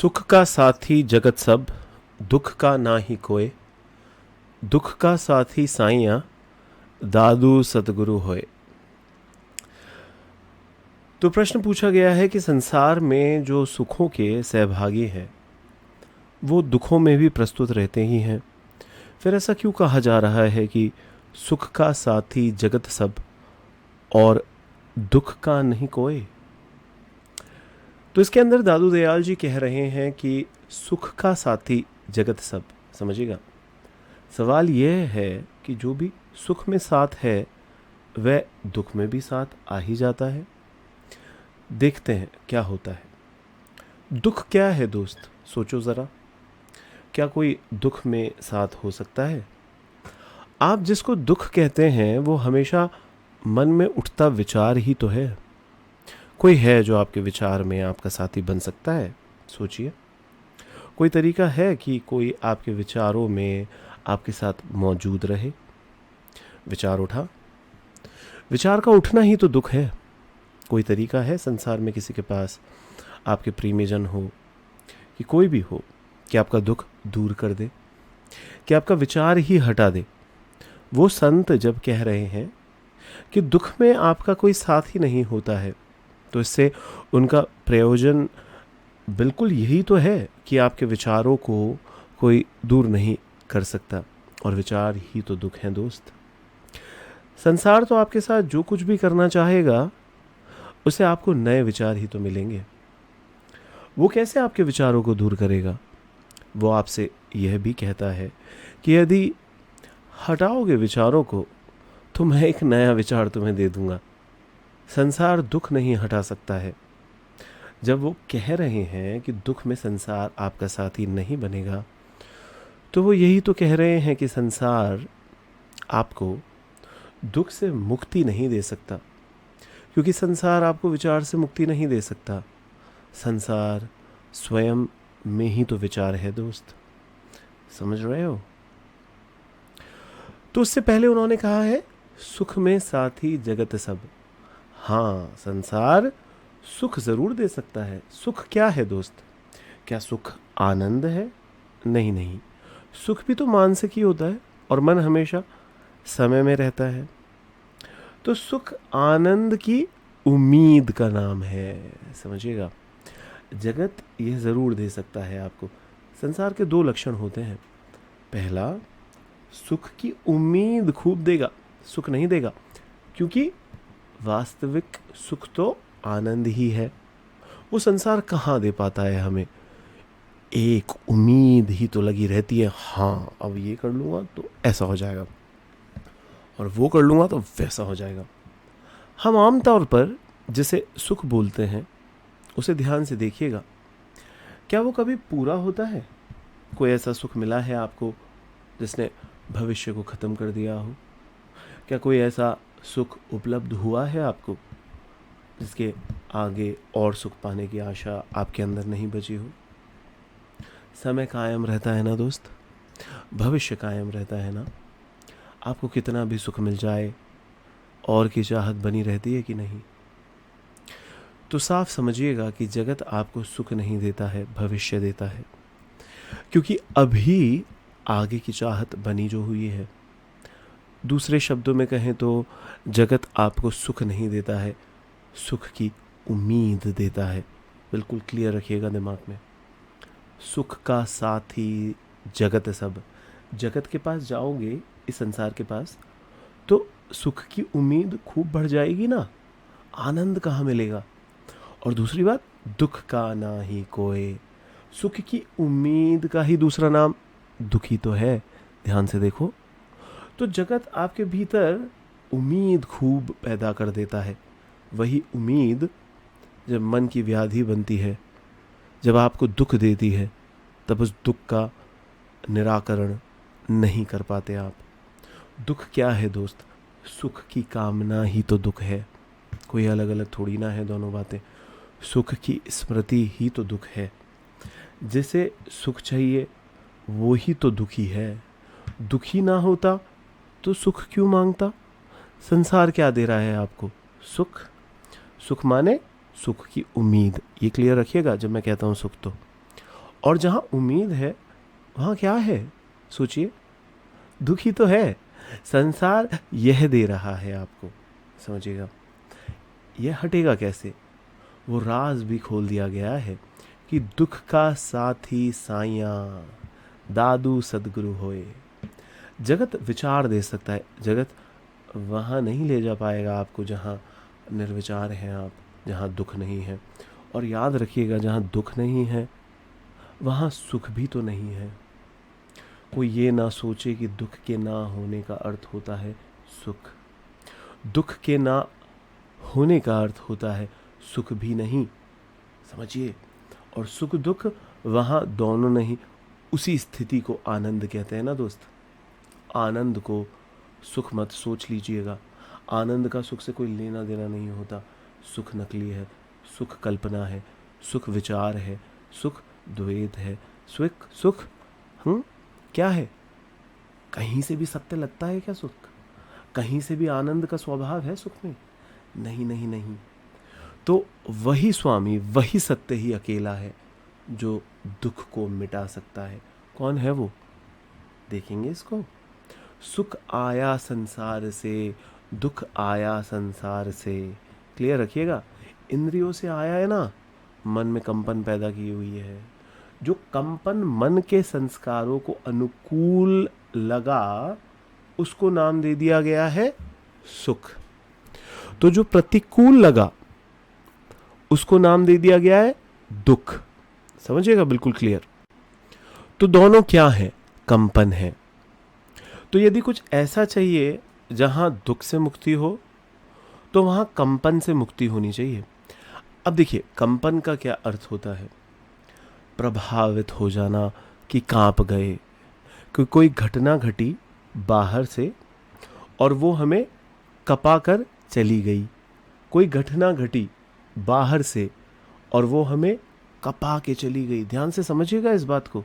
सुख का साथी जगत सब, दुख का ना ही कोय। दुख का साथी साइयां, दादू सतगुरु होए। तो प्रश्न पूछा गया है कि संसार में जो सुखों के सहभागी हैं वो दुखों में भी प्रस्तुत रहते ही हैं। फिर ऐसा क्यों कहा जा रहा है कि सुख का साथी जगत सब और दुख का नहीं कोई? तो इसके अंदर दादू दयाल जी कह रहे हैं कि सुख का साथी जगत सब। समझिएगा, सवाल यह है कि जो भी सुख में साथ है वह दुख में भी साथ आ ही जाता है। देखते हैं क्या होता है। दुख क्या है दोस्त, सोचो ज़रा। क्या कोई दुख में साथ हो सकता है? आप जिसको दुख कहते हैं वो हमेशा मन में उठता विचार ही तो है। कोई है जो आपके विचार में आपका साथी बन सकता है? सोचिए, कोई तरीका है कि कोई आपके विचारों में आपके साथ मौजूद रहे? विचार उठा, विचार का उठना ही तो दुख है। कोई तरीका है संसार में किसी के पास, आपके प्रियजन हो कि कोई भी हो, कि आपका दुख दूर कर दे, कि आपका विचार ही हटा दे? वो संत जब कह रहे हैं कि दुख में आपका कोई साथ ही नहीं होता है, तो इससे उनका प्रयोजन बिल्कुल यही तो है कि आपके विचारों को कोई दूर नहीं कर सकता, और विचार ही तो दुख है दोस्त। संसार तो आपके साथ जो कुछ भी करना चाहेगा उसे आपको नए विचार ही तो मिलेंगे। वो कैसे आपके विचारों को दूर करेगा? वो आपसे यह भी कहता है कि यदि हटाओगे विचारों को तो मैं एक नया विचार तुम्हें दे दूंगा। संसार दुख नहीं हटा सकता है। जब वो कह रहे हैं कि दुख में संसार आपका साथी नहीं बनेगा, तो वो यही तो कह रहे हैं कि संसार आपको दुख से मुक्ति नहीं दे सकता, क्योंकि संसार आपको विचार से मुक्ति नहीं दे सकता। संसार स्वयं में ही तो विचार है दोस्त, समझ रहे हो? तो उससे पहले उन्होंने कहा है सुख में साथी जगत सब। हाँ, संसार सुख जरूर दे सकता है। सुख क्या है दोस्त? क्या सुख आनंद है? नहीं नहीं, सुख भी तो मानसिक ही होता है, और मन हमेशा समय में रहता है। तो सुख आनंद की उम्मीद का नाम है, समझिएगा। जगत यह जरूर दे सकता है आपको। संसार के दो लक्षण होते हैं। पहला, सुख की उम्मीद खूब देगा, सुख नहीं देगा, क्योंकि वास्तविक सुख तो आनंद ही है। वो संसार कहाँ दे पाता है हमें? एक उम्मीद ही तो लगी रहती है, हाँ अब ये कर लूँगा तो ऐसा हो जाएगा, और वो कर लूँगा तो वैसा हो जाएगा। हम आमतौर पर जिसे सुख बोलते हैं उसे ध्यान से देखिएगा, क्या वो कभी पूरा होता है? कोई ऐसा सुख मिला है आपको जिसने भविष्य को ख़त्म कर दिया हो? क्या कोई ऐसा सुख उपलब्ध हुआ है आपको जिसके आगे और सुख पाने की आशा आपके अंदर नहीं बची हो? समय कायम रहता है ना दोस्त, भविष्य कायम रहता है ना। आपको कितना भी सुख मिल जाए, और की चाहत बनी रहती है कि नहीं? तो साफ समझिएगा कि जगत आपको सुख नहीं देता है, भविष्य देता है, क्योंकि अभी आगे की चाहत बनी जो हुई है। दूसरे शब्दों में कहें तो जगत आपको सुख नहीं देता है, सुख की उम्मीद देता है। बिल्कुल क्लियर रखिएगा दिमाग में। सुख का साथी जगत सब। जगत के पास जाओगे, इस संसार के पास, तो सुख की उम्मीद खूब बढ़ जाएगी ना, आनंद कहाँ मिलेगा? और दूसरी बात, दुख का ना ही कोई। सुख की उम्मीद का ही दूसरा नाम दुखी तो है। ध्यान से देखो, तो जगत आपके भीतर उम्मीद खूब पैदा कर देता है। वही उम्मीद जब मन की व्याधि बनती है, जब आपको दुख देती है, तब उस दुख का निराकरण नहीं कर पाते आप। दुख क्या है दोस्त? सुख की कामना ही तो दुख है, कोई अलग अलग थोड़ी ना है दोनों बातें। सुख की स्मृति ही तो दुख है। जिसे सुख चाहिए वो ही तो दुखी है। दुखी ना होता तो सुख क्यों मांगता? संसार क्या दे रहा है आपको? सुख। सुख माने सुख की उम्मीद, ये क्लियर रखिएगा जब मैं कहता हूँ सुख तो। और जहां उम्मीद है वहां क्या है? सोचिए, दुखी तो है। संसार यह दे रहा है आपको, समझिएगा। यह हटेगा कैसे? वो राज भी खोल दिया गया है कि दुख का साथी साइया दादू सदगुरु होए। जगत विचार दे सकता है, जगत वहाँ नहीं ले जा पाएगा आपको जहाँ निर्विचार हैं आप, जहाँ दुख नहीं है। और याद रखिएगा, जहाँ दुख नहीं है वहाँ सुख भी तो नहीं है। कोई ये ना सोचे कि दुख के ना होने का अर्थ होता है सुख। दुख के ना होने का अर्थ होता है सुख भी नहीं, समझिए। और सुख दुख वहाँ दोनों नहीं, उसी स्थिति को आनंद कहते हैं ना दोस्त। आनंद को सुख मत सोच लीजिएगा। आनंद का सुख से कोई लेना देना नहीं होता। सुख नकली है, सुख कल्पना है, सुख विचार है, सुख द्वैत है, सुख सुख क्या है? कहीं से भी सत्य लगता है क्या सुख? कहीं से भी आनंद का स्वभाव है सुख में? नहीं नहीं नहीं। तो वही स्वामी, वही सत्य ही अकेला है जो दुख को मिटा सकता है। कौन है वो? देखेंगे इसको। सुख आया संसार से, दुख आया संसार से। क्लियर रखिएगा। इंद्रियों से आया है ना, मन में कंपन पैदा की हुई है। जो कंपन मन के संस्कारों को अनुकूल लगा उसको नाम दे दिया गया है सुख। तो जो प्रतिकूल लगा उसको नाम दे दिया गया है दुख। समझिएगा, बिल्कुल क्लियर। तो दोनों क्या है? कंपन है। तो यदि कुछ ऐसा चाहिए जहां दुख से मुक्ति हो तो वहां कंपन से मुक्ति होनी चाहिए। अब देखिए, कंपन का क्या अर्थ होता है? प्रभावित हो जाना, कि कांप गए, कि कोई घटना घटी बाहर से और वो हमें कपा कर चली गई। कोई घटना घटी बाहर से और वो हमें कपा के चली गई। ध्यान से समझिएगा इस बात को।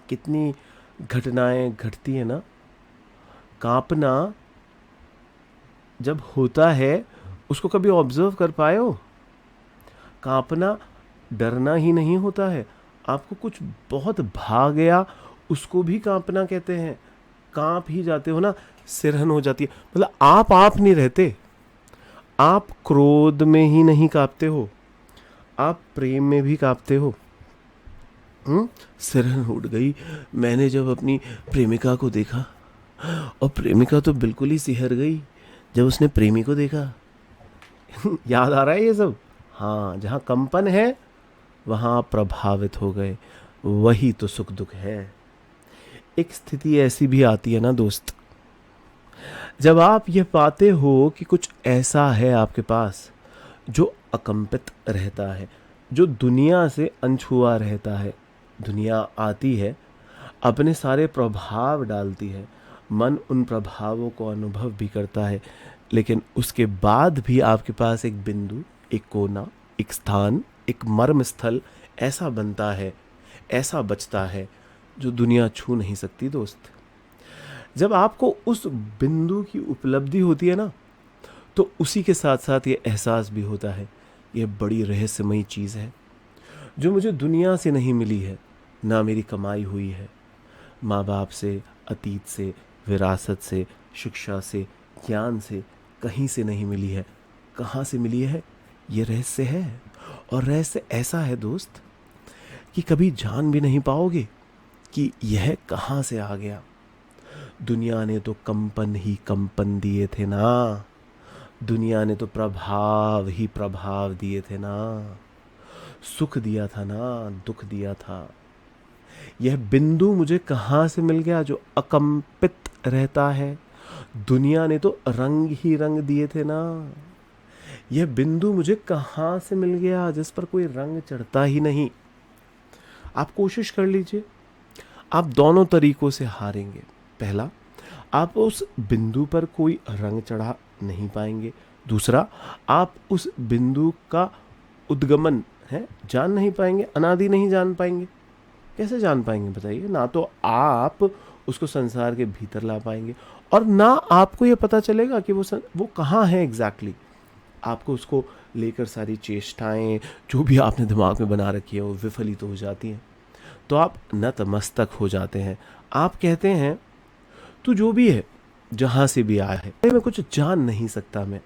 कितनी घटनाएं घटती है ना। कांपना जब होता है उसको कभी ऑब्जर्व कर पाए हो? कांपना डरना ही नहीं होता है। आपको कुछ बहुत भा गया उसको भी कांपना कहते हैं। कांप ही जाते हो ना, सिरहन हो जाती है। मतलब आप नहीं रहते। आप क्रोध में ही नहीं कांपते हो, आप प्रेम में भी कांपते हो। सिरहन उठ गई। मैंने जब अपनी प्रेमिका को देखा, और प्रेमिका तो बिल्कुल ही सिहर गई जब उसने प्रेमी को देखा। याद आ रहा है ये सब? हाँ, जहाँ कंपन है वहाँ प्रभावित हो गए। वही तो सुख दुख है। एक स्थिति ऐसी भी आती है ना दोस्त, जब आप ये पाते हो कि कुछ ऐसा है आपके पास जो अकंपित रहता है, जो दुनिया से अनछुआ रहता है। दुनिया आती है, अपने सारे प्रभाव डालती है, मन उन प्रभावों को अनुभव भी करता है, लेकिन उसके बाद भी आपके पास एक बिंदु, एक कोना, एक स्थान, एक मर्म स्थल ऐसा बनता है, ऐसा बचता है जो दुनिया छू नहीं सकती दोस्त। जब आपको उस बिंदु की उपलब्धि होती है ना, तो उसी के साथ साथ ये एहसास भी होता है, ये बड़ी रहस्यमयी चीज़ है जो मुझे दुनिया से नहीं मिली है, ना मेरी कमाई हुई है, माँ बाप से, अतीत से, विरासत से, शिक्षा से, ज्ञान से, कहीं से नहीं मिली है। कहाँ से मिली है? ये रहस्य है। और रहस्य ऐसा है दोस्त कि कभी जान भी नहीं पाओगे कि यह कहाँ से आ गया। दुनिया ने तो कंपन ही कंपन दिए थे ना, दुनिया ने तो प्रभाव ही प्रभाव दिए थे ना, सुख दिया था ना, दुख दिया था। यह बिंदु मुझे कहाँ से मिल गया जो अकंपित रहता है? दुनिया ने तो रंग ही रंग दिए थे ना। यह बिंदु मुझे कहाँ से मिल गया जिस पर कोई रंग चढ़ता ही नहीं? आप कोशिश कर लीजिए, आप दोनों तरीकों से हारेंगे। पहला, आप उस बिंदु पर कोई रंग चढ़ा नहीं पाएंगे। दूसरा, आप उस बिंदु का उद्गमन है जान नहीं पाएंगे, अनादि नहीं जान पाएंगे। कैसे जान पाएंगे बताइए? ना तो आप उसको संसार के भीतर ला पाएंगे और ना आपको ये पता चलेगा कि वो कहाँ है एग्जैक्टली। आपको उसको लेकर सारी चेष्टाएं जो भी आपने दिमाग में बना रखी है वो विफलित हो जाती हैं। तो आप नतमस्तक हो जाते हैं। आप कहते हैं तू जो भी है, जहां से भी आया है, मैं कुछ जान नहीं सकता मैं,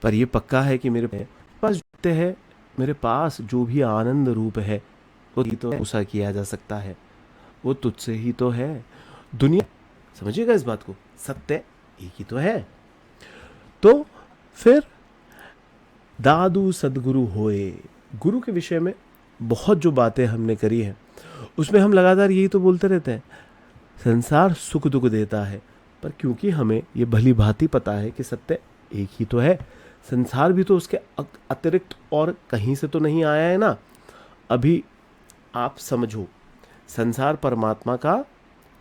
पर ये पक्का है कि मेरे पास जो है, मेरे पास जो भी आनंद रूप है वो तो उसा किया जा सकता है, वो तुझसे ही तो है। दुनिया, समझिएगा इस बात को, सत्य एक ही तो है। तो फिर दादू सदगुरु होए, गुरु के विषय में बहुत जो बातें हमने करी हैं उसमें हम लगातार यही तो बोलते रहते हैं, संसार सुख दुख देता है, पर क्योंकि हमें ये भली भांति पता है कि सत्य एक ही तो है, संसार भी तो उसके अतिरिक्त और कहीं से तो नहीं आया है ना। अभी आप समझो, संसार परमात्मा का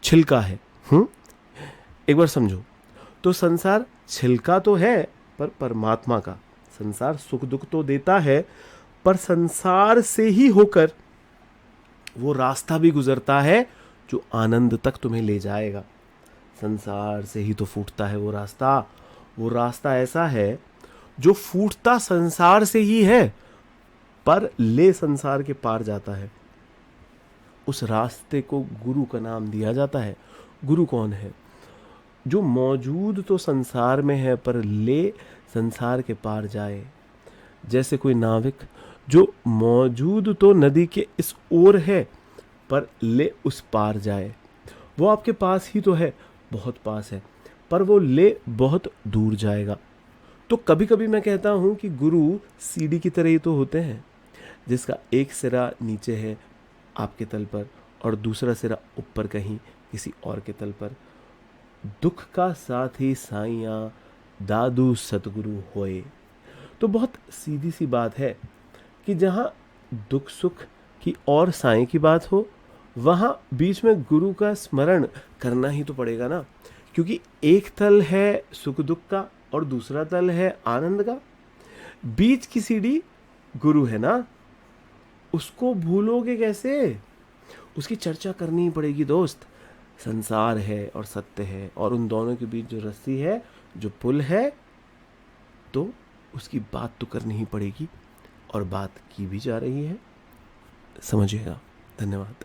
छिलका है। एक बार समझो, तो संसार छिलका तो है, पर परमात्मा का। संसार सुख दुख तो देता है, पर संसार से ही होकर वो रास्ता भी गुजरता है जो आनंद तक तुम्हें ले जाएगा। संसार से ही तो फूटता है वो रास्ता। वो रास्ता ऐसा है जो फूटता संसार से ही है, पर ले संसार के पार जाता है। उस रास्ते को गुरु का नाम दिया जाता है। गुरु कौन है? जो मौजूद तो संसार में है, पर ले संसार के पार जाए। जैसे कोई नाविक जो मौजूद तो नदी के इस ओर है, पर ले उस पार जाए। वो आपके पास ही तो है, बहुत पास है, पर वो ले बहुत दूर जाएगा। तो कभी कभी मैं कहता हूँ कि गुरु सीढ़ी की तरह ही तो होते हैं, जिसका एक सिरा नीचे है आपके तल पर और दूसरा सिरा ऊपर कहीं किसी और के तल पर। दुख का साथी साइयाँ दादू सतगुरु होए। तो बहुत सीधी सी बात है कि जहाँ दुख सुख की और साईं की बात हो, वहाँ बीच में गुरु का स्मरण करना ही तो पड़ेगा ना, क्योंकि एक तल है सुख दुख का और दूसरा तल है आनंद का। बीच की सीढ़ी गुरु है ना, उसको भूलोगे कैसे? उसकी चर्चा करनी ही पड़ेगी दोस्त। संसार है और सत्य है, और उन दोनों के बीच जो रस्सी है, जो पुल है, तो उसकी बात तो करनी ही पड़ेगी, और बात की भी जा रही है। समझिएगा। धन्यवाद।